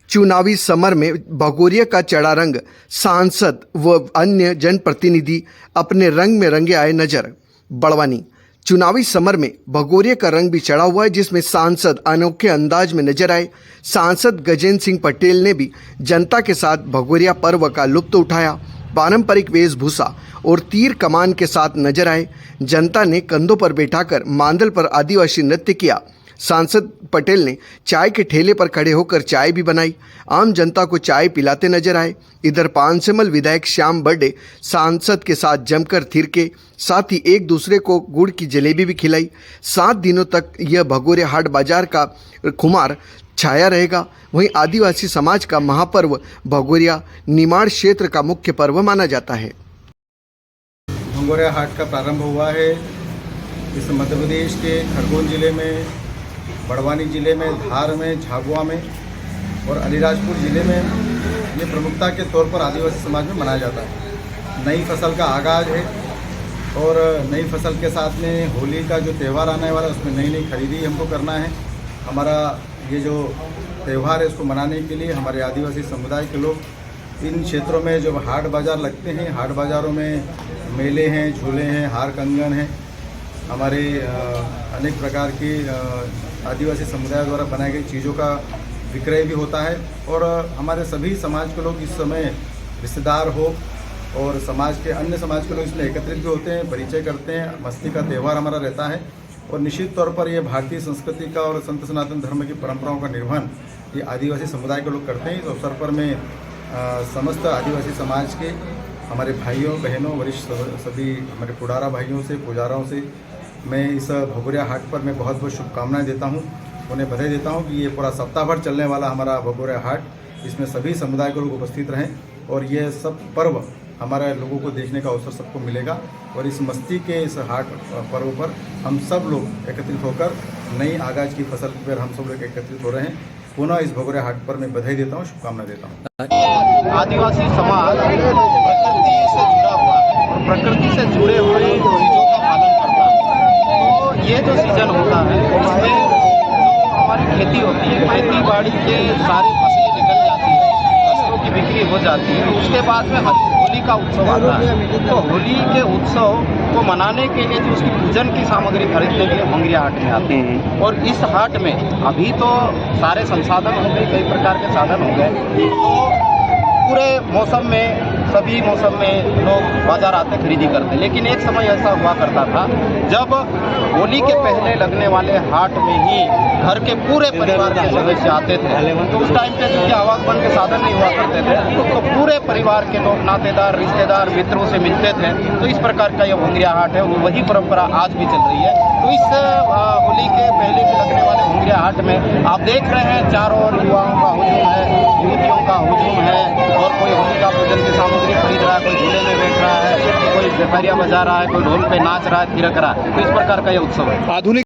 चुनावी समर में भगोरिया का चढ़ा रंग, सांसद व अन्य जनप्रतिनिधि अपने रंग में रंगे आए नजर। बड़वानी चुनावी समर में भगोरिया का रंग भी चढ़ा हुआ है, जिसमें सांसद अनोखे अंदाज में नजर आए। सांसद गजेंद्र सिंह पटेल ने भी जनता के साथ भगोरिया पर्व का लुत्फ उठाया। पारंपरिक वेशभूषा और तीर कमान के साथ नजर आए। जनता ने कंधों पर बैठाकर मांदल पर आदिवासी नृत्य किया। सांसद पटेल ने चाय के ठेले पर खड़े होकर चाय भी बनाई। आम जनता को चाय पिलाते नजर आए। इधर पानसेमल विधायक श्याम बर्डे सांसद के साथ जमकर थिरके, साथ ही एक दूसरे को गुड़ की जलेबी भी खिलाई। 7 दिनों तक यह भगोरिया हाट बाजार का खुमार छाया रहेगा। वहीं आदिवासी समाज का महापर्व भगोरिया निमाड़ क्षेत्र का मुख्य पर्व माना जाता है। भगोरिया हाट का प्रारंभ हुआ है इस मध्य प्रदेश के खरगोन जिले में, बड़वानी जिले में, धार में, झाबुआ में और अलीराजपुर जिले में ये प्रमुखता के तौर पर आदिवासी समाज में मनाया जाता है। नई फसल का आगाज़ है और नई फसल के साथ में होली का जो त्यौहार आने वाला है उसमें नई नई खरीदी हमको करना है। हमारा ये जो त्यौहार है उसको मनाने के लिए हमारे आदिवासी समुदाय के लोग इन क्षेत्रों में जो हाट बाज़ार लगते हैं, हाट बाज़ारों में मेले हैं, झूले हैं, हार कंगन हैं, हमारे अनेक प्रकार की आदिवासी समुदाय द्वारा बनाई गई चीज़ों का विक्रय भी होता है। और हमारे सभी समाज के लोग इस समय रिश्तेदार हो और समाज के अन्य समाज के लोग इसमें एकत्रित भी होते हैं, परिचय करते हैं। मस्ती का त्यौहार हमारा रहता है और निश्चित तौर पर ये भारतीय संस्कृति का और संत सनातन धर्म की परंपराओं का निर्वहन ये आदिवासी समुदाय के लोग करते हैं। इस अवसर पर मैं समस्त आदिवासी समाज के हमारे भाइयों बहनों, वरिष्ठ सभी हमारे पुडारा भाइयों से, पुजाराओं से मैं इस भगोरिया हाट पर मैं बहुत बहुत शुभकामनाएं देता हूं, उन्हें बधाई देता हूं कि ये पूरा सप्ताह भर चलने वाला हमारा भगोरिया हाट, इसमें सभी समुदाय के लोग उपस्थित रहें और ये सब पर्व हमारे लोगों को देखने का अवसर सबको मिलेगा। और इस मस्ती के इस हाट पर्व पर हम सब लोग एकत्रित होकर नई आगाज की फसल पर हम सब लोग एकत्रित हो रहे हैं। पुनः इस भगोरिया हाट पर मैं बधाई देता हूँ, शुभकामनाएं देता हूँ। आदिवासी समाज प्रकृति से जुड़ा हुआ है और प्रकृति से जुड़े हुए चीज़ों का पालन करता है। तो ये जो सीजन होता है इसमें जो हमारी खेती होती है, खेती बाड़ी के सारी फसलें निकल जाती है, फसलों की बिक्री हो जाती है। उसके बाद में होली का उत्सव आता है। तो होली के उत्सव को मनाने के लिए जो उसकी पूजन की सामग्री खरीदने के लिए भगोरिया हाट में आते हैं। और इस हाट में अभी तो सारे संसाधन हो गए, कई प्रकार के साधन हो गए, तो पूरे मौसम में सभी मौसम में लोग बाजार आते खरीदी करते। लेकिन एक समय ऐसा हुआ करता था जब होली के पहले लगने वाले हाट में ही घर के पूरे परिवार के सदस्य आते थे। तो उस टाइम पे क्योंकि आवागमन के साधन नहीं हुआ करते थे तो पूरे परिवार के लोग, नातेदार, रिश्तेदार, मित्रों से मिलते थे। तो इस प्रकार का यह भगोरिया हाट है, वो वही परंपरा आज भी चल रही है। तो इस होली के पहले के लगने वाले भगोरिया हाट में आप देख रहे हैं चारों ओर युवाओं का हुजूम है, युवतियों का हुजूम है और कोई होली का पूजन की सामग्री खरीद रहा है, कोई झूले में बैठ रहा है, कोई व्यापारिया बजा रहा है, कोई ढोल पे नाच रहा है, थिरक रहा है। तो इस प्रकार का यह उत्सव है। आधुनिक